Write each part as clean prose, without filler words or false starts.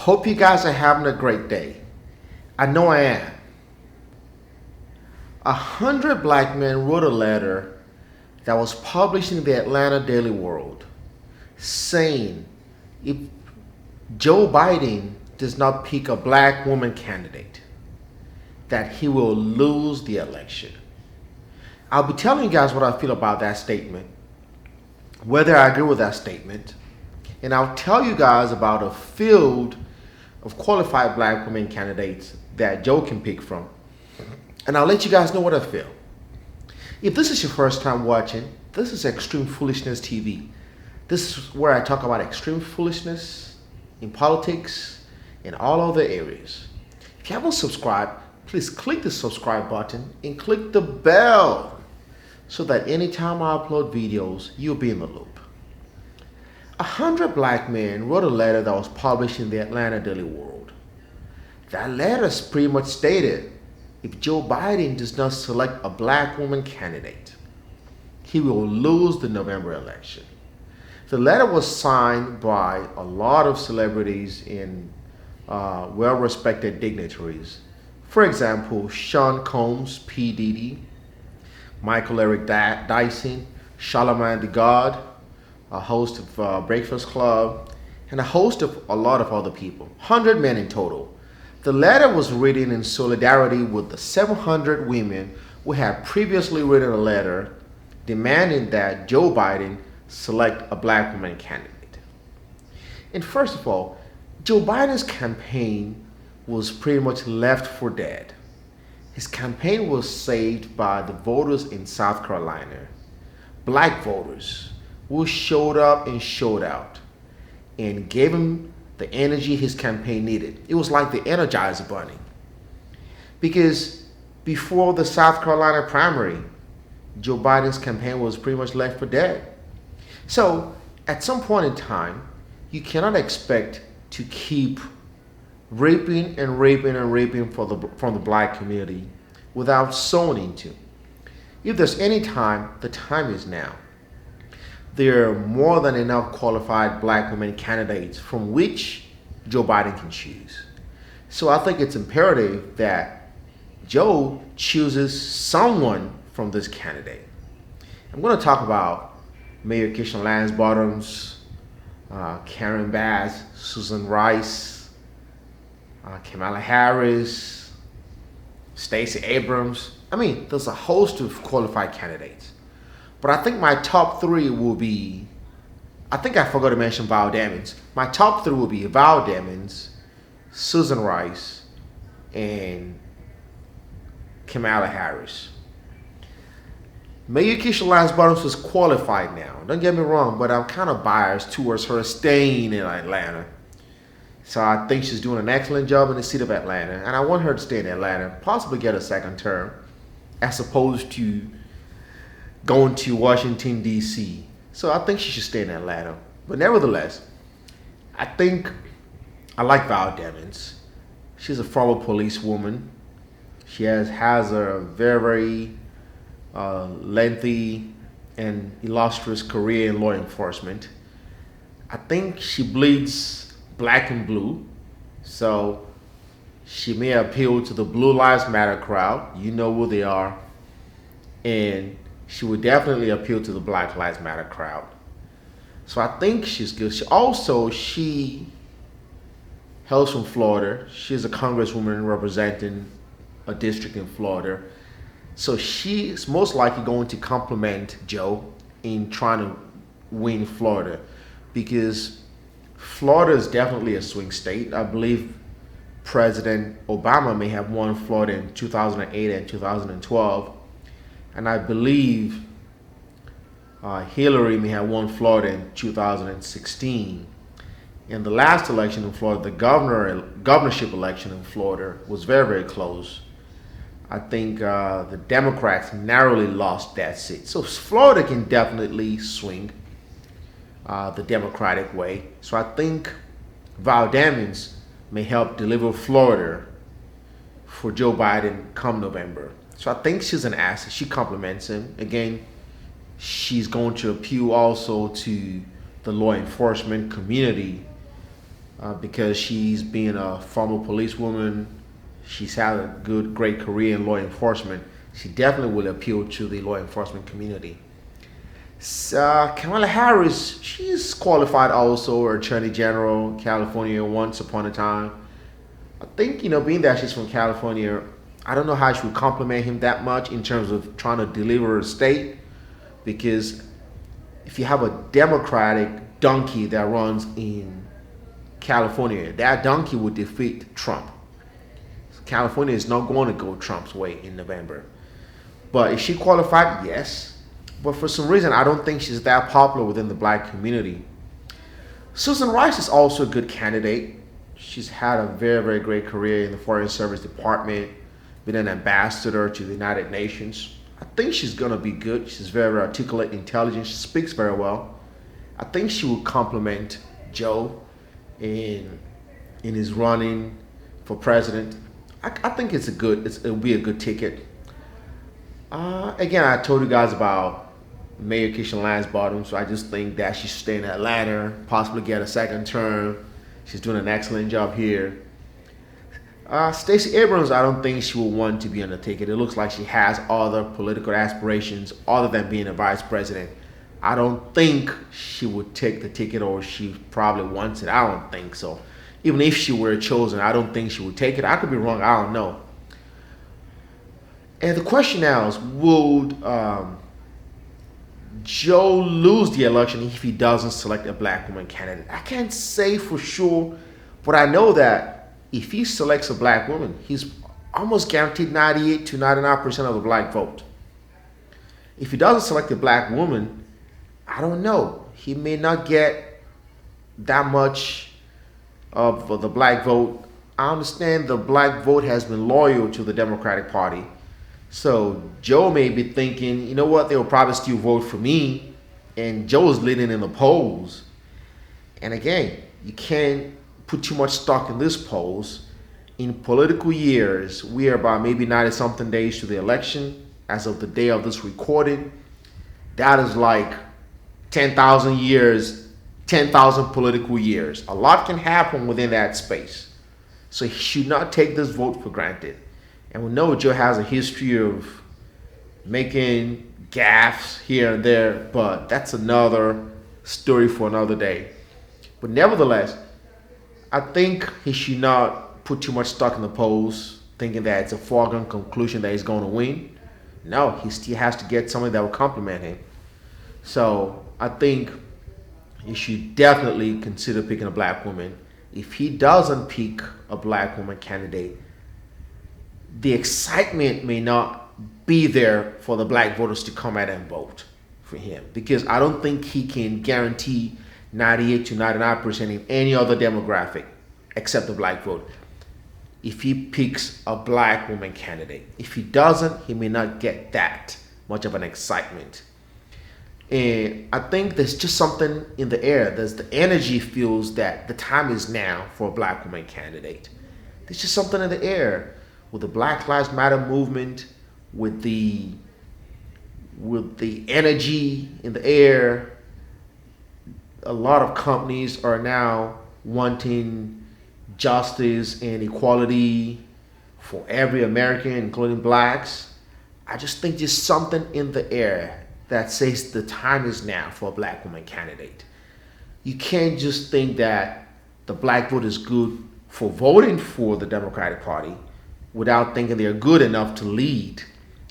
Hope you guys are having a great day. I know I am. 100 black men wrote a letter that was published in the Atlanta Daily World saying if Joe Biden does not pick a black woman candidate, that he will lose the election. I'll be telling you guys what I feel about that statement, whether I agree with that statement, and I'll tell you guys about a field of qualified black women candidates that Joe can pick from. And I'll let you guys know what I feel. If this is your first time watching, this is Extreme Foolishness TV. This is where I talk about extreme foolishness in politics and all other areas. If you haven't subscribed, please click the subscribe button and click the bell so that anytime I upload videos, you'll be in the loop. 100 black men wrote a letter that was published in the Atlanta Daily World. That letter pretty much stated if Joe Biden does not select a black woman candidate, he will lose the November election. The letter was signed by a lot of celebrities and well-respected dignitaries. For example, Sean Combs, P. Diddy, Michael Eric Dyson, Charlamagne tha God, a host of Breakfast Club, and a host of a lot of other people. 100 men in total. The letter was written in solidarity with the 700 women who had previously written a letter demanding that Joe Biden select a black woman candidate. And first of all, Joe Biden's campaign was pretty much left for dead. His campaign was saved by the voters in South Carolina, black voters who showed up and showed out and gave him the energy his campaign needed. It was like the Energizer Bunny. Because before the South Carolina primary, Joe Biden's campaign was pretty much left for dead. So at some point in time, you cannot expect to keep raping and raping and raping from the black community without sowing into. If there's any time, the time is now. There are more than enough qualified black women candidates from which Joe Biden can choose. So I think it's imperative that Joe chooses someone from this candidate. I'm going to talk about Mayor Keisha Lance Bottoms, Karen Bass, Susan Rice, Kamala Harris, Stacey Abrams. I mean, there's a host of qualified candidates. But I think my top three will be, I think I forgot to mention Val Demings. My top three will be Val Demings, Susan Rice, and Kamala Harris. Mayor Keisha Lance Bottoms was qualified now. Don't get me wrong, but I'm kind of biased towards her staying in Atlanta. So I think she's doing an excellent job in the city of Atlanta, and I want her to stay in Atlanta, possibly get a second term, as opposed to going to Washington, D.C. So I think she should stay in Atlanta. But nevertheless, I think I like Val Demings. She's a former policewoman. She has a very lengthy and illustrious career in law enforcement. I think she bleeds black and blue. So she may appeal to the Blue Lives Matter crowd. You know who they are. And she would definitely appeal to the Black Lives Matter crowd. So I think she's good. She hails from Florida. She's a congresswoman representing a district in Florida. So she's most likely going to complement Joe in trying to win Florida, because Florida is definitely a swing state. I believe President Obama may have won Florida in 2008 and 2012. And I believe Hillary may have won Florida in 2016. In the last election in Florida, the governorship election in Florida was very, very close. I think the Democrats narrowly lost that seat. So Florida can definitely swing the Democratic way. So I think Val Demings may help deliver Florida for Joe Biden come November. So I think she's an asset. She complements him. Again, she's going to appeal also to the law enforcement community because she's been a former policewoman. She's had a great career in law enforcement. She definitely will appeal to the law enforcement community. Kamala Harris, she's qualified also, Attorney General, California, once upon a time. I think, being that she's from California, I don't know how she would compliment him that much in terms of trying to deliver a state, because if you have a Democratic donkey that runs in California, that donkey would defeat Trump. California is not going to go Trump's way in November. But is she qualified? Yes. But for some reason, I don't think she's that popular within the black community. Susan Rice is also a good candidate. She's had a very, very great career in the Foreign Service Department, been an ambassador to the United Nations. I think she's going to be good. She's very, very articulate, intelligent. She speaks very well. I think she will complement Joe in his running for president. I think it'll be a good ticket. Again, I told you guys about Mayor Keisha Lance Bottoms, so I just think that she should stay in Atlanta, possibly get a second term. She's doing an excellent job here. Stacey Abrams, I don't think she will want to be on the ticket. It looks like she has other political aspirations other than being a vice president. I don't think she would take the ticket, or she probably wants it. I don't think so. Even if she were chosen, I don't think she would take it. I could be wrong. I don't know. And the question now is, would Joe lose the election if he doesn't select a black woman candidate? I can't say for sure, but I know that if he selects a black woman, he's almost guaranteed 98 to 99% of the black vote. If he doesn't select a black woman, I don't know. He may not get that much of the black vote. I understand the black vote has been loyal to the Democratic Party. So Joe may be thinking, you know what, they'll probably still vote for me. And Joe's leading in the polls. And again, you can't put too much stock in these polls. In political years, we are about maybe 90 something days to the election as of the day of this recording. That is like 10,000 years, 10,000 political years. A lot can happen within that space. So he should not take this vote for granted. And we know Joe has a history of making gaffes here and there, but that's another story for another day. But nevertheless, I think he should not put too much stock in the polls, thinking that it's a foregone conclusion that he's going to win. No, he still has to get somebody that will compliment him. So I think he should definitely consider picking a black woman. If he doesn't pick a black woman candidate, the excitement may not be there for the black voters to come out and vote for him, because I don't think he can guarantee 98 to 99% in any other demographic except the black vote if he picks a black woman candidate. If he doesn't, he may not get that much of an excitement. And I think there's just something in the air. There's the energy feels that the time is now for a black woman candidate. There's just something in the air with the Black Lives Matter movement, with the energy in the air. A lot of companies are now wanting justice and equality for every American, including blacks. I just think there's something in the air that says the time is now for a black woman candidate. You can't just think that the black vote is good for voting for the Democratic Party without thinking they're good enough to lead.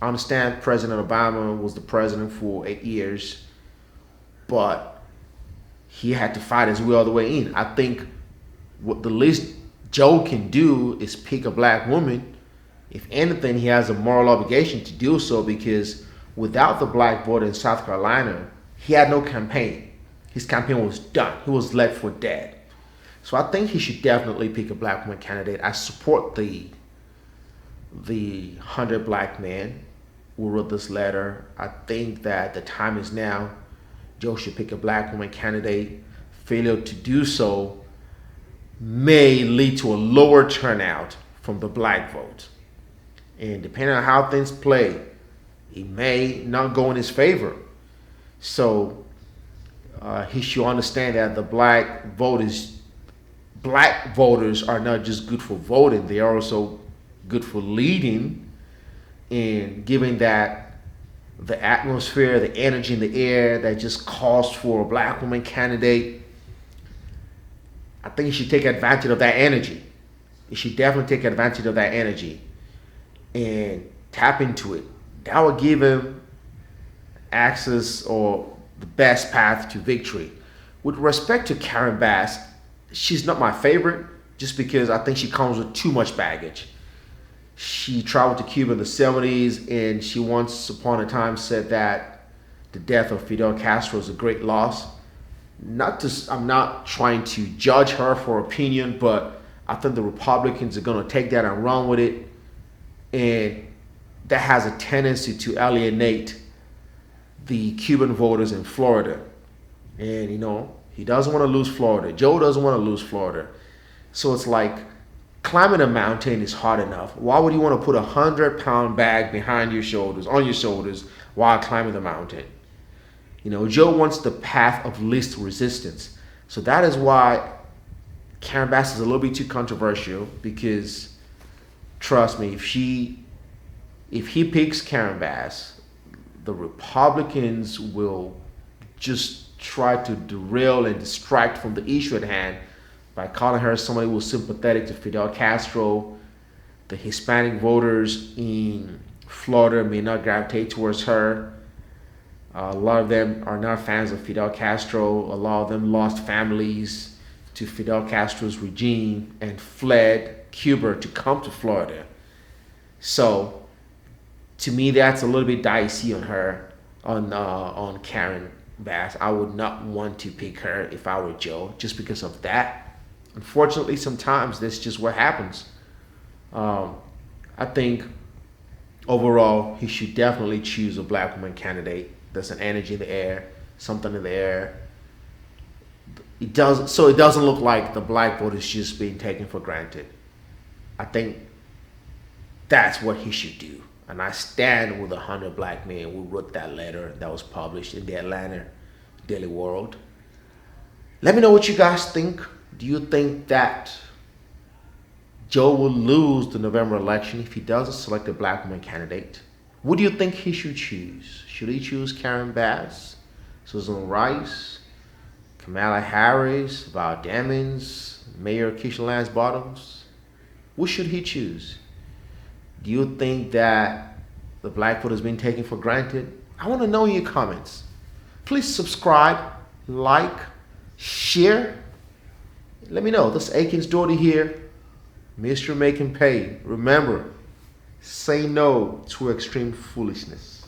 I understand President Obama was the president for 8 years, but he had to fight his way all the way in. I think what the least Joe can do is pick a black woman. If anything, he has a moral obligation to do so, because without the black vote in South Carolina, he had no campaign. His campaign was done. He was left for dead. So I think he should definitely pick a black woman candidate. I support the 100 black men who wrote this letter. I think that the time is now. Joe should pick a black woman candidate. Failure to do so may lead to a lower turnout from the black vote. And depending on how things play, it may not go in his favor. So he should understand that the black vote is black voters are not just good for voting, they are also good for leading and giving that the atmosphere, the energy in the air that just calls for a black woman candidate. I think you should take advantage of that energy. You should definitely take advantage of that energy and tap into it. That will give him access or the best path to victory. With respect to Karen Bass, she's not my favorite just because I think she comes with too much baggage. She traveled to Cuba in the 70s, and she once upon a time said that the death of Fidel Castro is a great loss. I'm not trying to judge her for her opinion, but I think the Republicans are going to take that and run with it, and that has a tendency to alienate the Cuban voters in Florida. And he doesn't want to lose Florida. Joe doesn't want to lose Florida. So it's like climbing a mountain is hard enough. Why would you want to put 100-pound bag behind your shoulders, on your shoulders, while climbing the mountain? Joe wants the path of least resistance. So that is why Karen Bass is a little bit too controversial, because trust me, if he picks Karen Bass, the Republicans will just try to derail and distract from the issue at hand by calling her somebody who was sympathetic to Fidel Castro. The Hispanic voters in Florida may not gravitate towards her. A lot of them are not fans of Fidel Castro. A lot of them lost families to Fidel Castro's regime and fled Cuba to come to Florida. So, to me, that's a little bit dicey on her, on Karen Bass. I would not want to pick her if I were Joe, just because of that. Unfortunately, sometimes that's just what happens. I think overall, he should definitely choose a black woman candidate. There's an energy in the air, something in the air. It doesn't look like the black vote is just being taken for granted. I think that's what he should do. And I stand with 100 black men who wrote that letter that was published in the Atlanta Daily World. Let me know what you guys think. Do you think that Joe will lose the November election if he doesn't select a black woman candidate? What do you think he should choose? Should he choose Karen Bass, Susan Rice, Kamala Harris, Val Demings, Mayor Keisha Lance Bottoms? What should he choose? Do you think that the black vote has been taken for granted? I want to know in your comments. Please subscribe, like, share. Let me know. This is Aiken's daughter here. Mr. Making Pay. Remember, say no to extreme foolishness.